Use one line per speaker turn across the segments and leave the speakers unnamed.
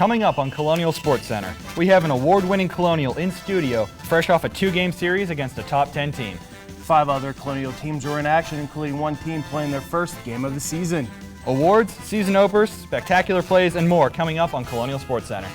Coming up on Colonial Sports Center, we have an award-winning Colonial in studio, fresh off a 2-game series against a top 10 team.
5 other Colonial teams were in action, including 1 team playing their first game of the season.
Awards, season openers, spectacular plays, and more coming up on Colonial Sports Center.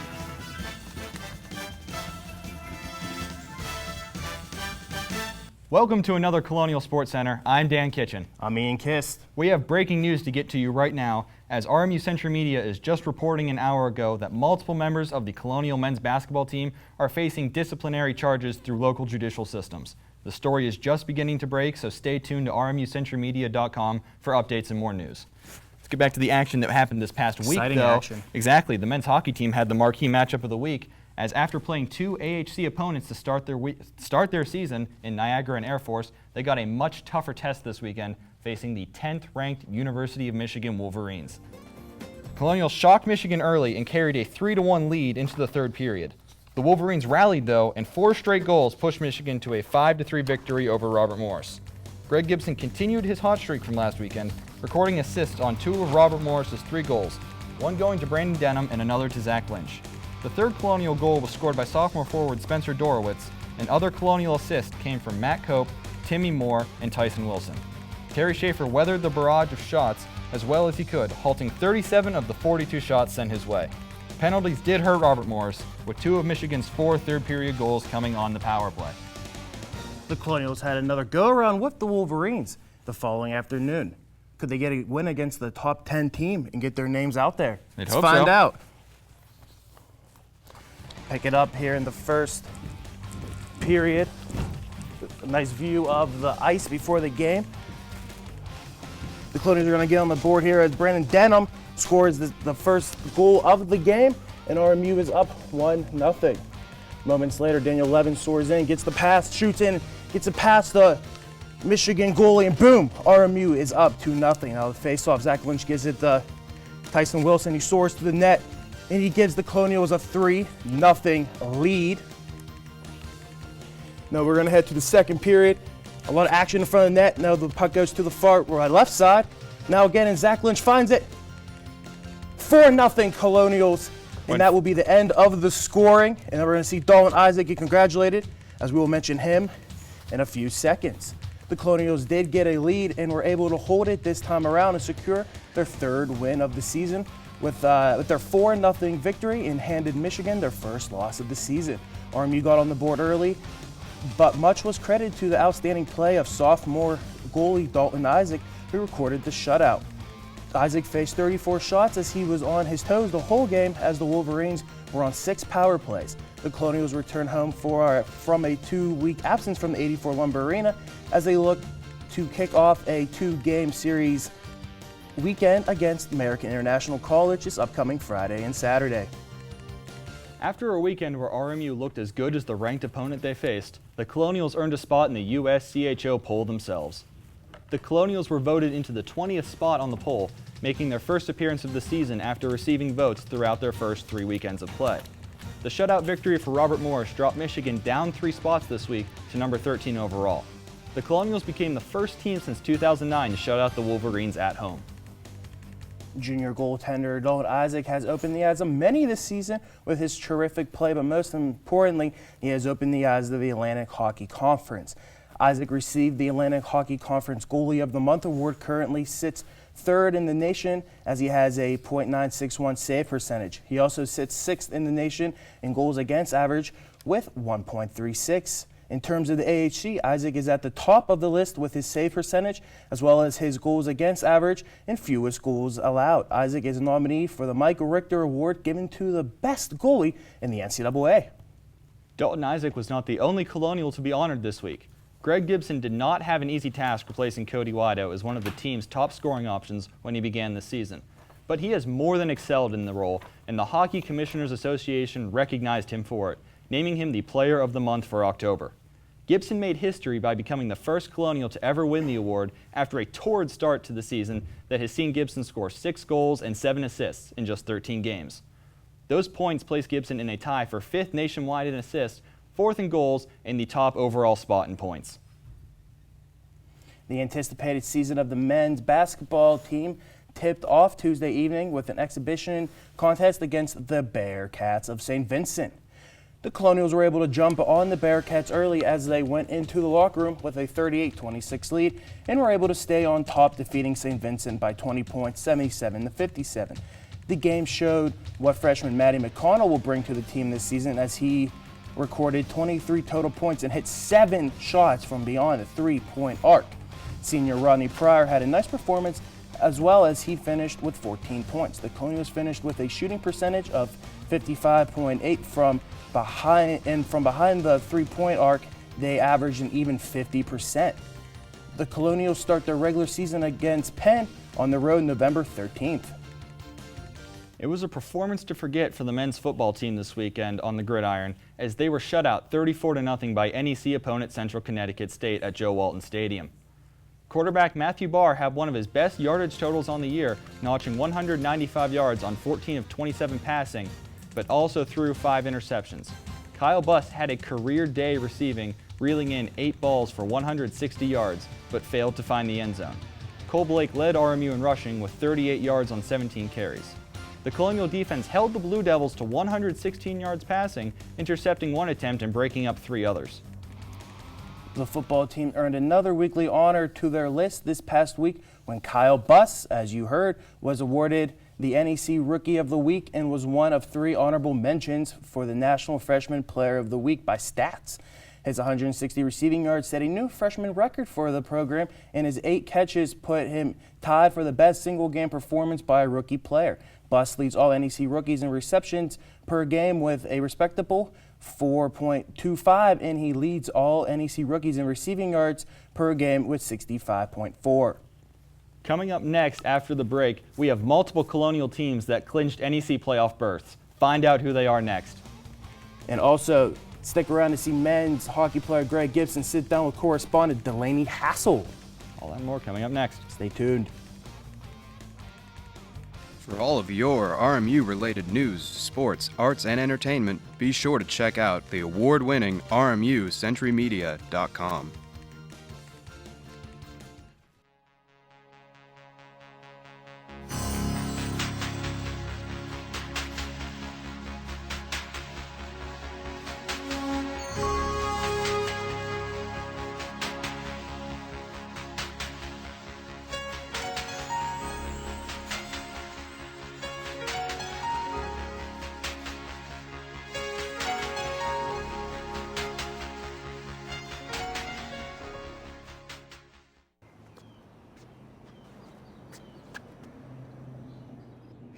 Welcome to another Colonial Sports Center. I'm Dan Kitchen.
I'm Ian Kist.
We have breaking news to get to you right now, as RMU Sentry Media is just reporting an hour ago that multiple members of the Colonial men's basketball team are facing disciplinary charges through local judicial systems. The story is just beginning to break, so stay tuned to rmusentrymedia.com for updates and more news. Let's get back to the action that happened this past week,
Exciting
though.
action.
Exactly. The men's hockey team had the marquee matchup of the week, as after playing 2 AHC opponents to start their season in Niagara and Air Force, they got a much tougher test this weekend, facing the 10th-ranked University of Michigan Wolverines. Colonial shocked Michigan early and carried a 3-1 lead into the third period. The Wolverines rallied, though, and 4 straight goals pushed Michigan to a 5-3 victory over Robert Morris. Greg Gibson continued his hot streak from last weekend, recording assists on 2 of Robert Morris's 3 goals, one going to Brandon Denham and another to Zach Lynch. The third Colonial goal was scored by sophomore forward Spencer Dorowitz, and other Colonial assists came from Matt Cope, Timmy Moore, and Tyson Wilson. Terry Schaefer weathered the barrage of shots as well as he could, halting 37 of the 42 shots sent his way. Penalties did hurt Robert Morris, with 2 of Michigan's 4 third-period goals coming on the power play.
The Colonials had another go-around with the Wolverines the following afternoon. Could they get a win against the top 10 team and get their names out there?
Let's
find out. Pick it up here in the first period. A nice view of the ice before the game. The Colonials are going to get on the board here as Brandon Denham scores the first goal of the game, and RMU is up 1-0. Moments later, Daniel Levin soars in, gets the pass, shoots in, gets it past the Michigan goalie, and boom, RMU is up 2-0. Now the face-off, Zach Lynch gives it to Tyson Wilson. He soars to the net, and he gives the Colonials a 3-0 lead. Now we're going to head to the second period. A lot of action in front of the net. Now the puck goes to the far right left side. Now again, and Zach Lynch finds it. 4-0 Colonials, and that will be the end of the scoring. And then we're going to see Dalton Isaac get congratulated, as we will mention him in a few seconds. The Colonials did get a lead and were able to hold it this time around and secure their 3rd win of the season with their 4-0 victory and handed Michigan their first loss of the season. RMU got on the board early, but much was credited to the outstanding play of sophomore goalie Dalton Isaac, who recorded the shutout. Isaac faced 34 shots as he was on his toes the whole game, as the Wolverines were on 6 power plays. The Colonials returned home from a 2-week absence from the 84 Lumber Arena as they look to kick off a 2-game series weekend against American International College this upcoming Friday and Saturday.
After a weekend where RMU looked as good as the ranked opponent they faced, the Colonials earned a spot in the USCHO poll themselves. The Colonials were voted into the 20th spot on the poll, making their first appearance of the season after receiving votes throughout their first 3 weekends of play. The shutout victory for Robert Morris dropped Michigan down 3 spots this week to number 13 overall. The Colonials became the first team since 2009 to shut out the Wolverines at home.
Junior goaltender Dalton Isaac has opened the eyes of many this season with his terrific play, but most importantly, he has opened the eyes of the Atlantic Hockey Conference. Isaac received the Atlantic Hockey Conference Goalie of the Month award, currently sits 3rd in the nation as he has a .961 save percentage. He also sits 6th in the nation in goals against average with 1.36. In terms of the AHC, Isaac is at the top of the list with his save percentage, as well as his goals against average and fewest goals allowed. Isaac is a nominee for the Michael Richter Award, given to the best goalie in the NCAA.
Dalton Isaac was not the only Colonial to be honored this week. Greg Gibson did not have an easy task replacing Cody Wido as one of the team's top scoring options when he began this season. But he has more than excelled in the role, and the Hockey Commissioners Association recognized him for it, naming him the Player of the Month for October. Gibson made history by becoming the first Colonial to ever win the award after a torrid start to the season that has seen Gibson score 6 goals and 7 assists in just 13 games. Those points place Gibson in a tie for 5th nationwide in assists, 4th in goals, and the top overall spot in points.
The anticipated season of the men's basketball team tipped off Tuesday evening with an exhibition contest against the Bearcats of St. Vincent. The Colonials were able to jump on the Bearcats early as they went into the locker room with a 38-26 lead and were able to stay on top, defeating St. Vincent by 20 points, 77-57. The game showed what freshman Matty McConnell will bring to the team this season, as he recorded 23 total points and hit 7 shots from beyond the three-point arc. Senior Rodney Pryor had a nice performance as well, as he finished with 14 points. The Colonials finished with a shooting percentage of 55.8 from behind the three-point arc. They averaged an even 50%. The Colonials start their regular season against Penn on the road November 13th.
It was a performance to forget for the men's football team this weekend on the gridiron, as they were shut out 34-0 by NEC opponent Central Connecticut State at Joe Walton Stadium. Quarterback Matthew Barr had one of his best yardage totals on the year, notching 195 yards on 14 of 27 passing, but also threw 5 interceptions. Kyle Bust had a career day receiving, reeling in 8 balls for 160 yards, but failed to find the end zone. Cole Blake led RMU in rushing with 38 yards on 17 carries. The Colonial defense held the Blue Devils to 116 yards passing, intercepting 1 attempt and breaking up 3 others.
The football team earned another weekly honor to their list this past week when Kyle Buss, as you heard, was awarded the NEC Rookie of the Week and was one of 3 honorable mentions for the National Freshman Player of the Week by Stats. His 160 receiving yards set a new freshman record for the program, and his 8 catches put him tied for the best single-game performance by a rookie player. Buss leads all NEC rookies in receptions per game with a respectable 4.25, and he leads all NEC rookies in receiving yards per game with 65.4.
Coming up next after the break, we have multiple Colonial teams that clinched NEC playoff berths. Find out who they are next.
And also, stick around to see men's hockey player Greg Gibson sit down with correspondent Delaney Hassel.
All that and more coming up next.
Stay tuned.
For all of your RMU-related news, sports, arts, and entertainment, be sure to check out the award-winning RMU-SentryMedia.com.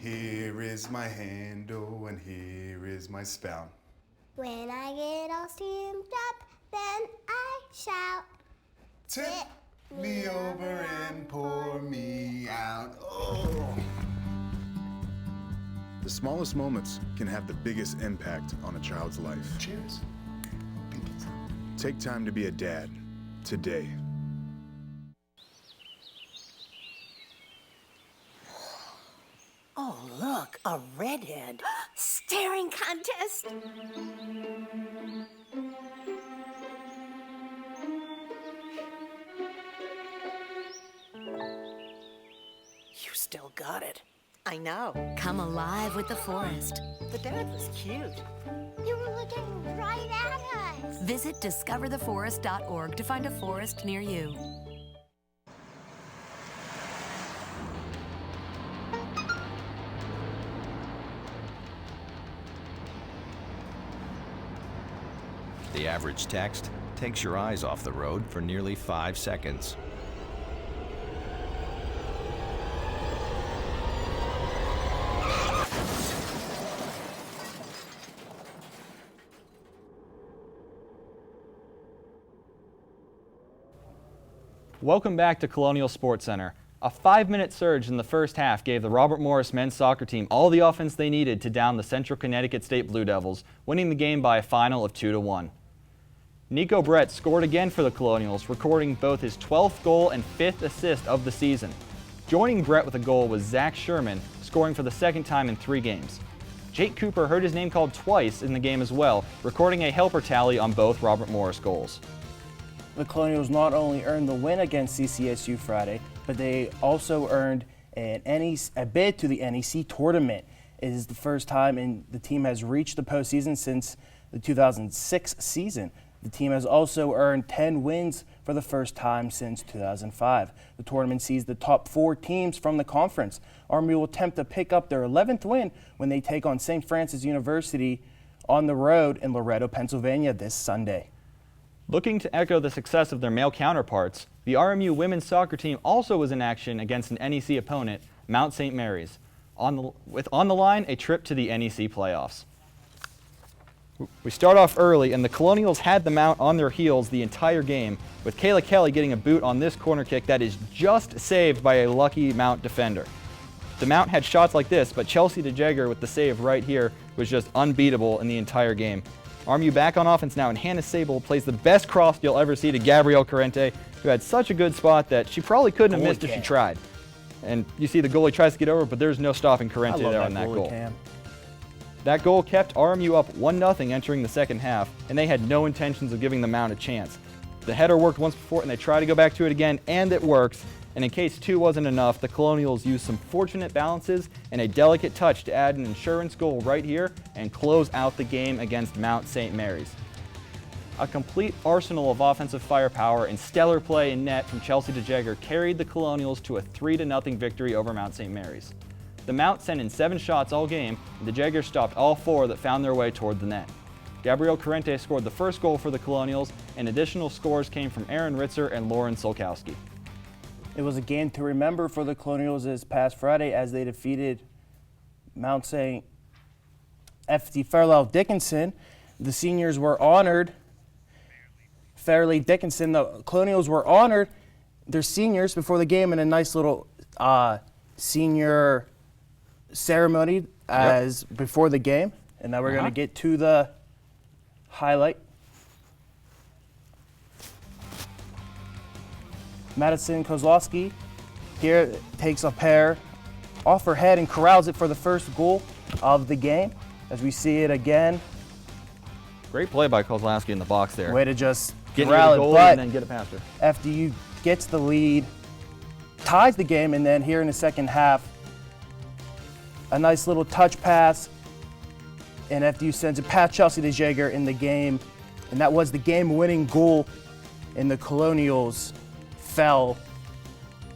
Here is my handle and here is my spout.
When I get all steamed up, then I shout.
Tip me over and pour me out. Oh.
The smallest moments can have the biggest impact on a child's life.
Cheers.
Take time to be a dad today.
Oh, look, a redhead.
Staring contest.
You still got it.
I know.
Come alive with the forest.
The dad was cute.
You were looking right at us.
Visit discovertheforest.org to find a forest near you.
The average text takes your eyes off the road for nearly 5 seconds.
Welcome back to Colonial Sports Center. A 5-minute surge in the first half gave the Robert Morris men's soccer team all the offense they needed to down the Central Connecticut State Blue Devils, winning the game by a final of 2-1. Nico Brett scored again for the Colonials, recording both his 12th goal and 5th assist of the season. Joining Brett with a goal was Zach Sherman, scoring for the second time in 3 games. Jake Cooper heard his name called twice in the game as well, recording a helper tally on both Robert Morris goals.
The Colonials not only earned the win against CCSU Friday, but they also earned a bid to the NEC tournament. It is the first time the team has reached the postseason since the 2006 season. The team has also earned 10 wins for the first time since 2005. The tournament sees the top 4 teams from the conference. RMU will attempt to pick up their 11th win when they take on St. Francis University on the road in Loretto, Pennsylvania this Sunday.
Looking to echo the success of their male counterparts, the RMU women's soccer team also was in action against an NEC opponent, Mount St. Mary's, with on the line a trip to the NEC playoffs. We start off early, and the Colonials had the Mount on their heels the entire game, with Kayla Kelly getting a boot on this corner kick that is just saved by a lucky Mount defender. The Mount had shots like this, but Chelsea DeJager with the save right here was just unbeatable in the entire game. RMU back on offense now, and Hannah Sable plays the best cross you'll ever see to Gabrielle Corrente, who had such a good spot that she probably couldn't have missed if she tried. And you see the goalie tries to get over, but there's no stopping Corrente there on that goal. That goal kept RMU up 1-0 entering the second half, and they had no intentions of giving the Mount a chance. The header worked once before, and they tried to go back to it again, and it works. And in case 2 wasn't enough, the Colonials used some fortunate balances and a delicate touch to add an insurance goal right here and close out the game against Mount St. Mary's. A complete arsenal of offensive firepower and stellar play in net from Chelsea DeJager carried the Colonials to a 3-0 victory over Mount St. Mary's. The Mount sent in 7 shots all game, and DeJager stopped all 4 that found their way toward the net. Gabrielle Corrente scored the first goal for the Colonials, and additional scores came from Aaron Ritzer and Lauren Solkowski.
It was a game to remember for the Colonials this past Friday as they defeated Mount St. FD Fairleigh Dickinson. The seniors were honored. Fairleigh Dickinson, the Colonials were honored their seniors before the game in a nice little senior ceremony before the game. And now we're going to get to the highlight. Madison Kozlowski here takes a pair off her head and corrals it for the first goal of the game. As we see it again.
Great play by Kozlowski in the box there.
Way to just
get
corral
the goal
it, but
and then get it past her.
FDU gets the lead, ties the game, and then here in the second half, a nice little touch pass, and FDU sends it past Chelsea DeJager in the game, and that was the game-winning goal, and the Colonials fell.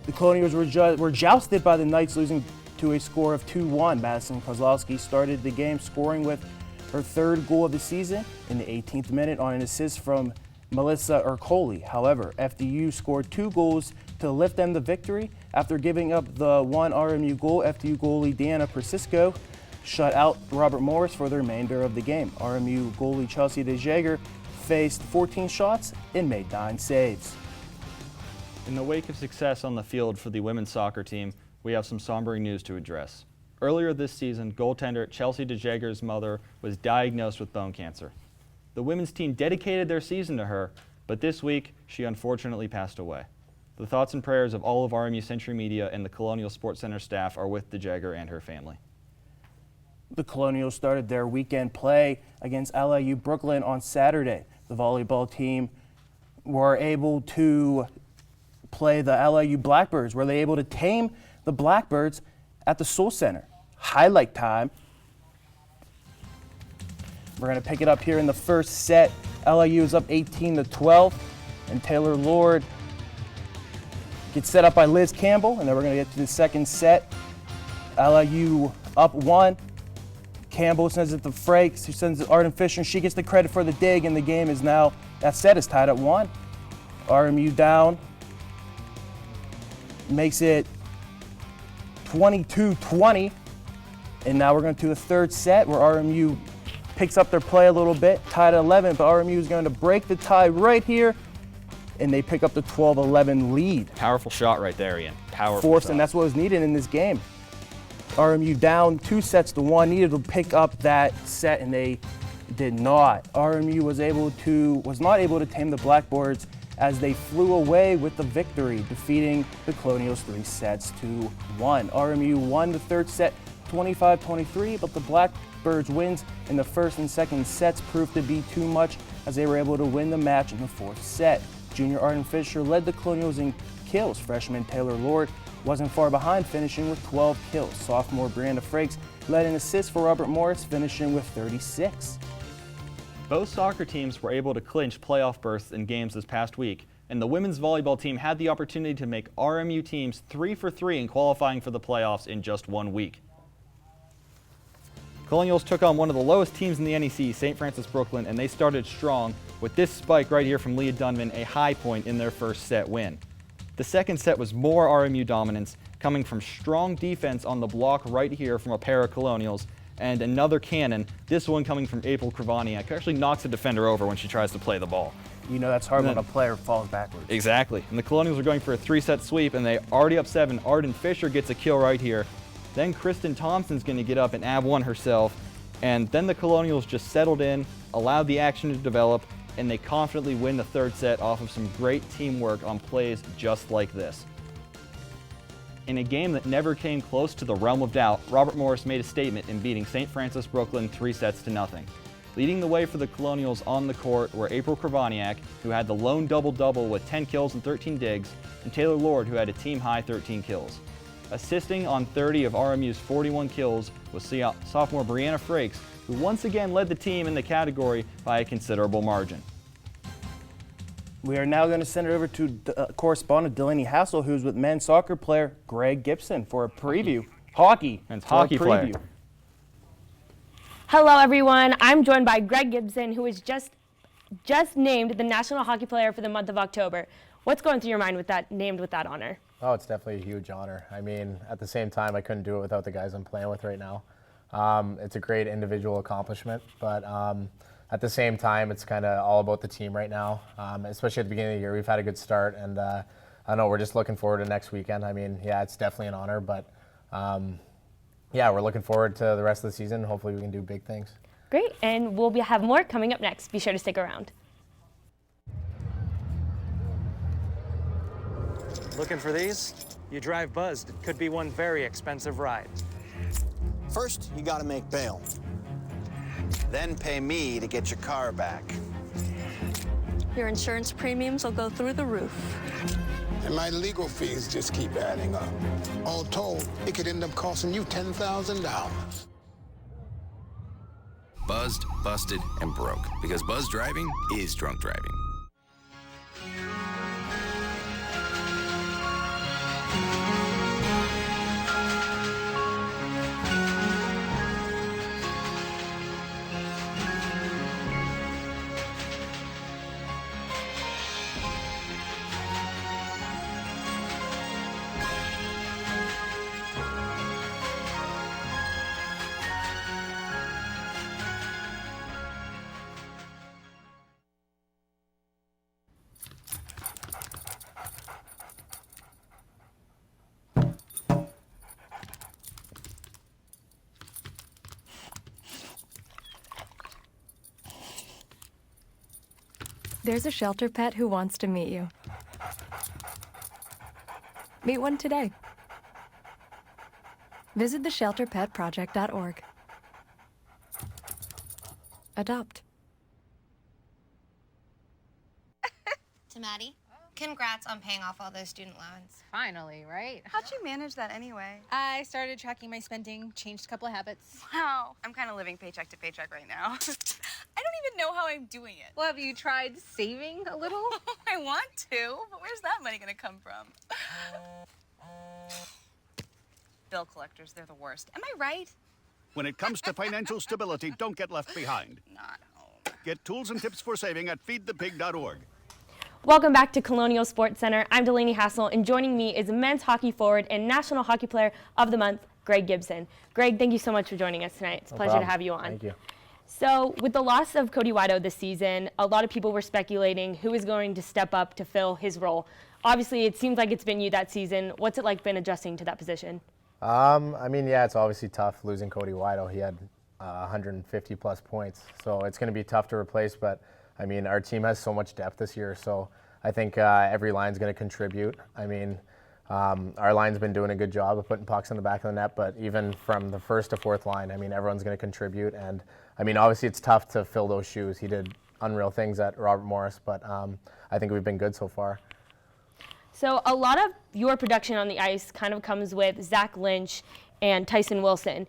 The Colonials were jousted by the Knights, losing to a score of 2-1. Madison Kozlowski started the game scoring with her 3rd goal of the season in the 18th minute on an assist from Melissa Ercoli. However, FDU scored 2 goals to lift them the victory. After giving up the 1 RMU goal, FDU goalie Deanna Persisco shut out Robert Morris for the remainder of the game. RMU goalie Chelsea DeJager faced 14 shots and made 9 saves.
In the wake of success on the field for the women's soccer team, we have some sombering news to address. Earlier this season, goaltender Chelsea DeJager's mother was diagnosed with bone cancer. The women's team dedicated their season to her, but this week, she unfortunately passed away. The thoughts and prayers of all of RMU Sentry Media and the Colonial Sports Center staff are with DeJager and her family.
The Colonials started their weekend play against LIU Brooklyn on Saturday. The volleyball team were able to play the LIU Blackbirds. Were they able to tame the Blackbirds at the Soul Center? Highlight time. We're going to pick it up here in the first set. LIU is up 18-12, and Taylor Lord gets set up by Liz Campbell, and then we're going to get to the second set. LIU up 1. Campbell sends it to Frakes, who sends it to Arden Fisher, and she gets the credit for the dig, and the game is now, that set is tied at 1. RMU down, makes it 22-20, and now we're going to the third set where RMU picks up their play a little bit, tied at 11, but RMU is going to break the tie right here, and they pick up the 12-11 lead.
Powerful shot right there, Ian. Powerful
Forced,
shot.
and that's what was needed in this game. RMU down 2-1, needed to pick up that set, and they did not. RMU was not able to tame the Blackbirds as they flew away with the victory, defeating the Colonials 3-1. RMU won the third set 25-23, but the Blackbirds' wins in the first and second sets proved to be too much as they were able to win the match in the fourth set. Junior Arden Fisher led the Colonials in kills. Freshman Taylor Lord wasn't far behind, finishing with 12 kills. Sophomore Brianna Frakes led in assists for Robert Morris, finishing with 36.
Both soccer teams were able to clinch playoff berths in games this past week, and the women's volleyball team had the opportunity to make RMU teams 3 for 3 in qualifying for the playoffs in just 1 week. Colonials took on one of the lowest teams in the NEC, St. Francis Brooklyn, and they started strong with this spike right here from Leah Dunvan, a high point in their first set win. The second set was more RMU dominance, coming from strong defense on the block right here from a pair of Colonials, and another cannon, this one coming from April Kravaniak, who actually knocks the defender over when she tries to play the ball.
You know that's hard when a player falls backwards.
Exactly. And the Colonials are going for a 3-set sweep, and they already up 7. Arden Fisher gets a kill right here. Then Kristen Thompson's going to get up and add one herself. And then the Colonials just settled in, allowed the action to develop, and they confidently win the third set off of some great teamwork on plays just like this. In a game that never came close to the realm of doubt, Robert Morris made a statement in beating St. Francis Brooklyn 3-0. Leading the way for the Colonials on the court were April Kravaniak, who had the lone double-double with 10 kills and 13 digs, and Taylor Lord, who had a team-high 13 kills. Assisting on 30 of RMU's 41 kills was sophomore Brianna Frakes, who once again led the team in the category by a considerable margin.
We are now going to send it over to correspondent Delaney Hassel, who's with men's soccer player Greg Gibson for a preview. Hockey.
And hockey player.
Hello, everyone. I'm joined by Greg Gibson, who was just named the National Hockey Player for the month of October. What's going through your mind with that named with that honor?
Oh, it's definitely a huge honor. I mean, at the same time, I couldn't do it without the guys I'm playing with right now. It's a great individual accomplishment, but at the same time, it's kind of all about the team right now, especially at the beginning of the year. We've had a good start, and I know we're just looking forward to next weekend. I mean, yeah, it's definitely an honor, but yeah, we're looking forward to the rest of the season. Hopefully we can do big things.
Great, and we'll have more coming up next. Be sure to stick around.
Looking for these? You drive Buzzed. It could be one very expensive ride.
First, you gotta make bail. Then pay me to get your car back.
Your insurance premiums will go through the roof.
And my legal fees just keep adding up. All told, it could end up costing you $10,000.
Buzzed, busted, and broke. Because buzz driving is drunk driving.
There's a shelter pet who wants to meet you. Meet one today. Visit theshelterpetproject.org. Adopt.
To Maddie, congrats on paying off all those student loans.
Finally, right?
How'd you manage that anyway?
I started tracking my spending, changed a couple of habits.
Wow, I'm kind of living paycheck to paycheck right now. I don't even know how I'm doing it.
Well, have you tried saving a little?
I want to, but where's that money gonna come from? Bill collectors, they're the worst. Am I right?
When it comes to financial stability, don't get left behind.
Not home.
Get tools and tips for saving at feedthepig.org.
Welcome back to Colonial Sports Center. I'm Delaney Hassel, and joining me is men's hockey forward and National Hockey Player of the Month, Greg Gibson. Greg, thank you so much for joining us tonight. It's a pleasure to have you on.
Thank you.
So, with the loss of Cody Wido this season, a lot of people were speculating who is going to step up to fill his role. Obviously, it seems like it's been you that season. What's it like been adjusting to that position?
I mean, yeah, it's obviously tough losing Cody Wido. He had 150 plus points, so it's going to be tough to replace, but I mean, our team has so much depth this year, so I think every line's going to contribute. I mean, our line's been doing a good job of putting pucks in the back of the net, but even from the first to fourth line, I mean, everyone's going to contribute. And I mean, obviously it's tough to fill those shoes. He did unreal things at Robert Morris, but I think we've been good so far.
So a lot of your production on the ice kind of comes with Zach Lynch and Tyson Wilson.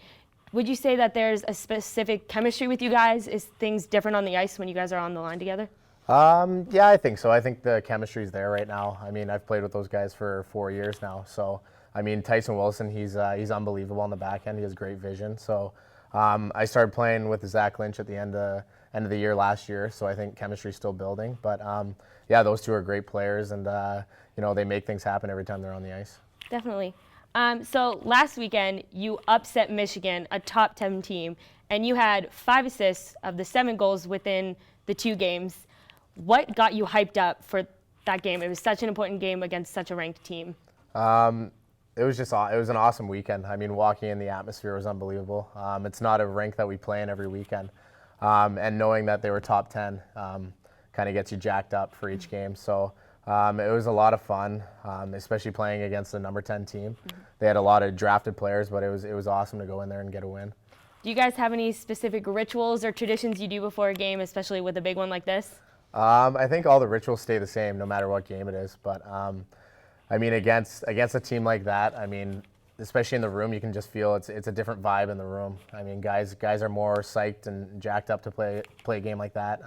Would you say that there's a specific chemistry with you guys? Is things different on the ice when you guys are on the line together?
Yeah, I think so. I think the chemistry's there right now. I mean, I've played with those guys for 4 years now. So, I mean, Tyson Wilson, he's unbelievable on the back end. He has great vision. So, I started playing with Zach Lynch at the end of the year last year. So I think chemistry's still building. But yeah, those two are great players, and you know, they make things happen every time they're on the ice.
Definitely. So last weekend, you upset Michigan, a top 10 team, and you had 5 assists of the 7 goals within the 2 games. What got you hyped up for that game? It was such an important game against such a ranked team.
It was an awesome weekend. I mean, walking in, the atmosphere was unbelievable. It's not a rink that we play in every weekend. And knowing that they were top 10 kind of gets you jacked up for each game. So it was a lot of fun, especially playing against the number 10 team. Mm-hmm. They had a lot of drafted players, but it was awesome to go in there and get a win.
Do you guys have any specific rituals or traditions you do before a game, especially with a big one like this?
I think all the rituals stay the same no matter what game it is. But I mean, against a team like that, I mean, especially in the room, you can just feel it's a different vibe in the room. I mean, guys are more psyched and jacked up to play a game like that.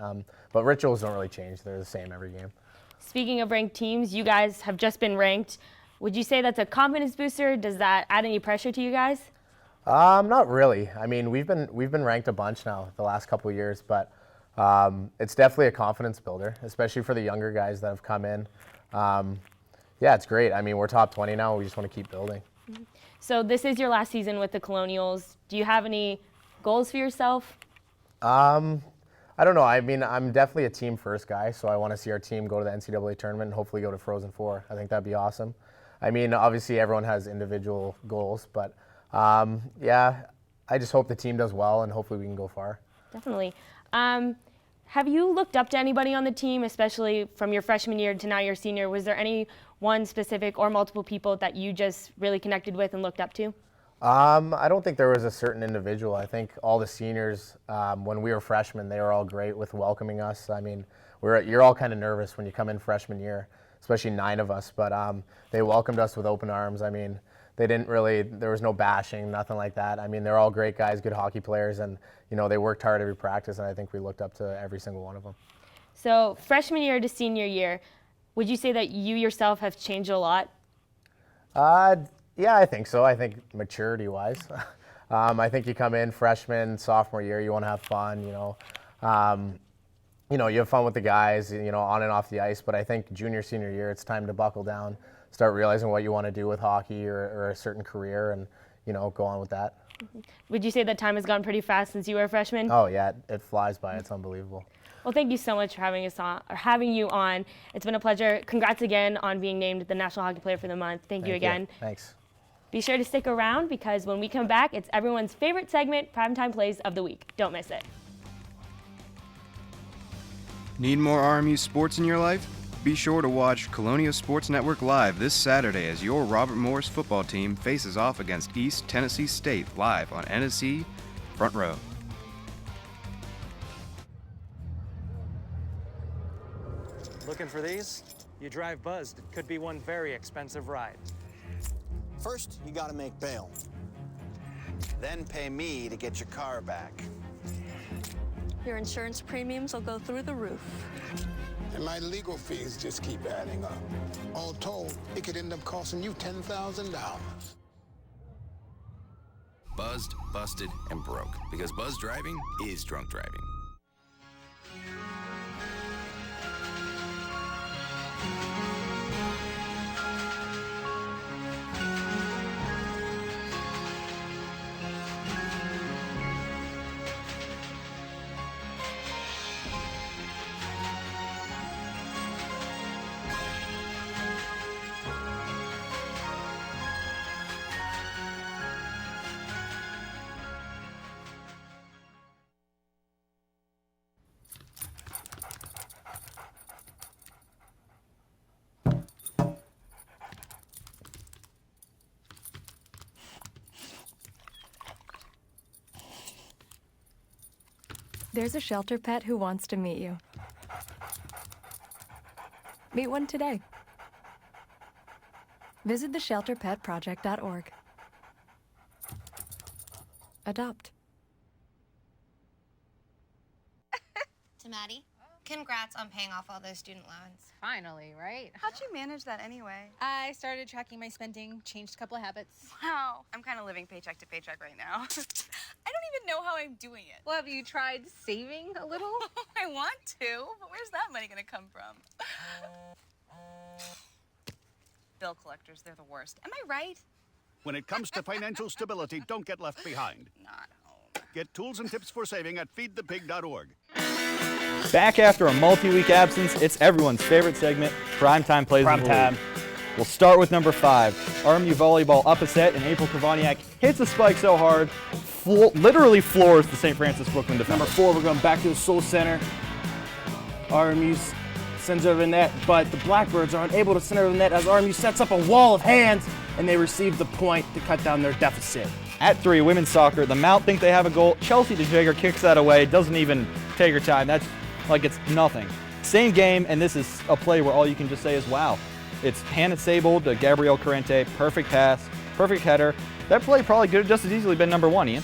But rituals don't really change; they're the same every game.
Speaking of ranked teams, you guys have just been ranked. Would you say that's a confidence booster? Does that add any pressure to you guys?
Not really. I mean, we've been ranked a bunch now the last couple of years, but it's definitely a confidence builder, especially for the younger guys that have come in. Yeah, it's great. I mean, we're top 20 now. We just want to keep building.
Mm-hmm. So this is your last season with the Colonials. Do you have any goals for yourself?
I don't know. I mean, I'm definitely a team first guy, so I want to see our team go to the NCAA tournament and hopefully go to Frozen Four. I think that'd be awesome. I mean, obviously everyone has individual goals, but yeah, I just hope the team does well and hopefully we can go far.
Definitely. Have you looked up to anybody on the team, especially from your freshman year to now your senior? Was there any one specific or multiple people that you just really connected with and looked up to?
I don't think there was a certain individual. I think all the seniors, when we were freshmen, they were all great with welcoming us. I mean, you're all kind of nervous when you come in freshman year, especially 9 of us, but they welcomed us with open arms. I mean, there was no bashing, nothing like that. I mean, they're all great guys, good hockey players, and you know, they worked hard every practice, and I think we looked up to every single one of them.
So freshman year to senior year, would you say that you yourself have changed a lot?
Yeah, I think so. I think maturity-wise. I think you come in freshman, sophomore year, you want to have fun, you know, you have fun with the guys, you know, on and off the ice, but I think junior, senior year, it's time to buckle down, start realizing what you want to do with hockey or a certain career and, you know, go on with that.
Mm-hmm. Would you say that time has gone pretty fast since you were a freshman?
Oh, yeah, it flies by. It's unbelievable.
Well, thank you so much for having you on. It's been a pleasure. Congrats again on being named the National Hockey Player for the Month. Thank you again.
Thanks.
Be sure to stick around because when we come back, it's everyone's favorite segment, Primetime Plays of the Week. Don't miss it.
Need more RMU sports in your life? Be sure to watch Colonial Sports Network live this Saturday as your Robert Morris football team faces off against East Tennessee State live on NSC Front Row.
Looking for these? You drive buzzed. It could be one very expensive ride.
First, you gotta make bail. Then pay me to get your car back.
Your insurance premiums will go through the roof.
And my legal fees just keep adding up. All told, it could end up costing you $10,000.
Buzzed, busted, and broke. Because buzz driving is drunk driving.
There's a shelter pet who wants to meet you. Meet one today. Visit theshelterpetproject.org. Adopt.
To Maddie, congrats on paying off all those student loans.
Finally, right?
How'd you manage that anyway?
I started tracking my spending, changed a couple of habits.
Wow, I'm kind of living paycheck to paycheck right now. I don't even know how I'm doing it.
Well, have you tried saving a little?
I want to, but where's that money gonna come from? Bill collectors, they're the worst. Am I right?
When it comes to financial stability, don't get left behind.
Not home.
Get tools and tips for saving at feedthepig.org.
Back after a multi-week absence, it's everyone's favorite segment, Primetime Plays in the League. We'll start with number 5. RMU volleyball up a set, and April Kavaniak hits a spike so hard, literally floors the St. Francis Brooklyn defender.
Number 4, we're going back to the Soul Center. RMU sends over the net, but the Blackbirds are unable to send over the net as RMU sets up a wall of hands, and they receive the point to cut down their deficit.
At 3, women's soccer, the Mount think they have a goal. Chelsea DeJager kicks that away, doesn't even take her time. That's like it's nothing. Same game, and this is a play where all you can just say is wow. It's Hannah Sable to Gabrielle Corrente, perfect pass, perfect header. That play probably could have just as easily been number 1, Ian.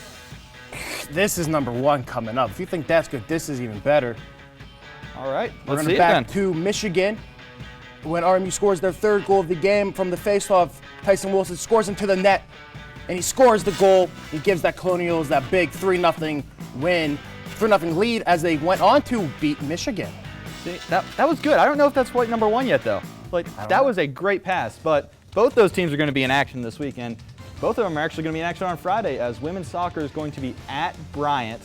This is number 1 coming up. If you think that's good, this is even better.
All right,
we're
let's
going
see it then.
back to Michigan. When RMU scores their 3rd goal of the game from the faceoff, Tyson Wilson scores into the net, and he scores the goal. He gives that Colonials that big 3-0 win, 3-0 lead as they went on to beat Michigan.
See, that was good. I don't know if that's point number 1 yet, though. Like that was a great pass, but both those teams are going to be in action this weekend. Both of them are actually going to be in action on Friday as women's soccer is going to be at Bryant.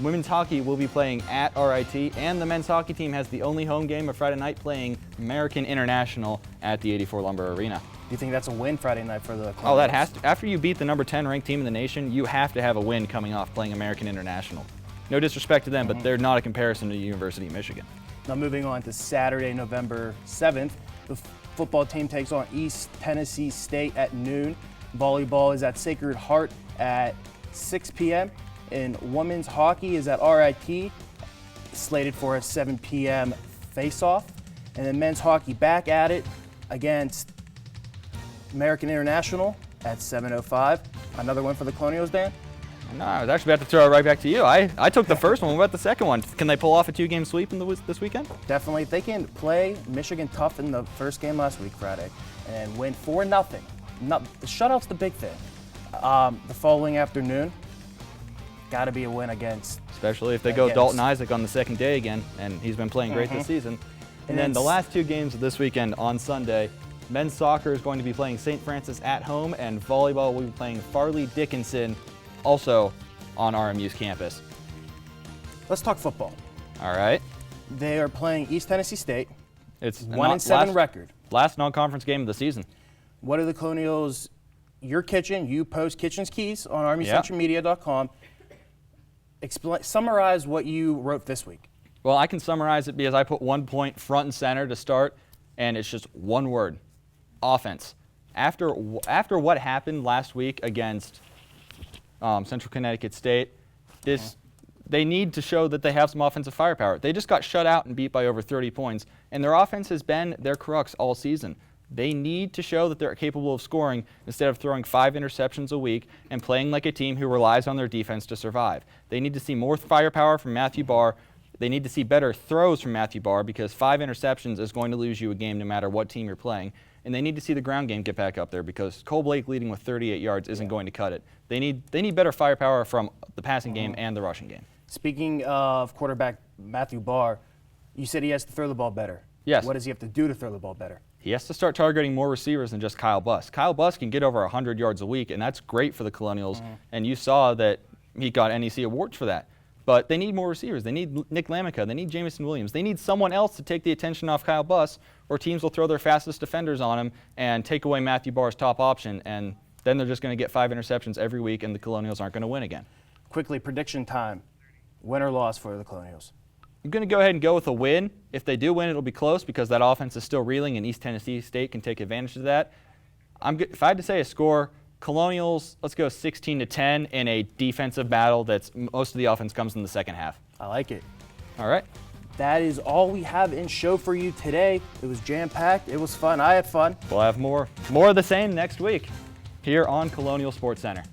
Women's hockey will be playing at RIT, and the men's hockey team has the only home game of Friday night playing American International at the 84 Lumber Arena.
Do you think that's a win Friday night for the Colonials?
Oh, that has to. After you beat the number 10 ranked team in the nation, you have to have a win coming off playing American International. No disrespect to them, but they're not a comparison to University of Michigan.
Now moving on to Saturday, November 7th, the football team takes on East Tennessee State at noon. Volleyball is at Sacred Heart at 6 p.m. And women's hockey is at RIT, slated for a 7 p.m. face-off. And then men's hockey back at it against American International at 7:05. Another one for the Colonials, Dan?
No, I was actually about to throw it right back to you. I took the first one. What about the second one? Can they pull off a 2-game sweep this weekend?
Definitely. If they can play Michigan tough in the first game last week, Friday, and win 4-0. The shutout's the big thing. The following afternoon, got to be a win against.
Especially if they go Dalton Isaac on the second day again, and he's been playing great this season. And then the last 2 games of this weekend on Sunday, men's soccer is going to be playing St. Francis at home, and volleyball will be playing Farley Dickinson, also on RMU's campus.
Let's talk football.
All right.
They are playing East Tennessee State.
It's
1-7 record.
Last non-conference game of the season.
What are the Colonials? Your kitchen. You post kitchen's keys on ArmyCentralMedia.com. Summarize what you wrote this week.
Well, I can summarize it because I put 1 point front and center to start, and it's just one word: offense. After what happened last week against Central Connecticut State, they need to show that they have some offensive firepower. They just got shut out and beat by over 30 points, and their offense has been their crux all season. They need to show that they're capable of scoring instead of throwing 5 interceptions a week and playing like a team who relies on their defense to survive. They need to see more firepower from Matthew Barr. They need to see better throws from Matthew Barr because 5 interceptions is going to lose you a game no matter what team you're playing. And they need to see the ground game get back up there because Cole Blake leading with 38 yards isn't going to cut it. They need better firepower from the passing game and the rushing game.
Speaking of quarterback Matthew Barr, you said he has to throw the ball better.
Yes.
What does he have to do to throw the ball better?
He has to start targeting more receivers than just Kyle Buss. Kyle Buss can get over 100 yards a week, and that's great for the Colonials. And you saw that he got NEC awards for that. But they need more receivers. They need Nick Lamica. They need Jamison Williams. They need someone else to take the attention off Kyle Buss, or teams will throw their fastest defenders on him and take away Matthew Barr's top option, and then they're just going to get 5 interceptions every week, and the Colonials aren't going to win again.
Quickly, prediction time. Win or loss for the Colonials?
I'm going to go ahead and go with a win. If they do win, it'll be close because that offense is still reeling, and East Tennessee State can take advantage of that. If I had to say a score, Colonials, let's go 16-10 in a defensive battle that's most of the offense comes in the second half.
I like it.
All right.
that is all we have in show for you today. It was jam-packed. It was fun. I had fun.
We'll have more of the same next week here on Colonial Sports Center.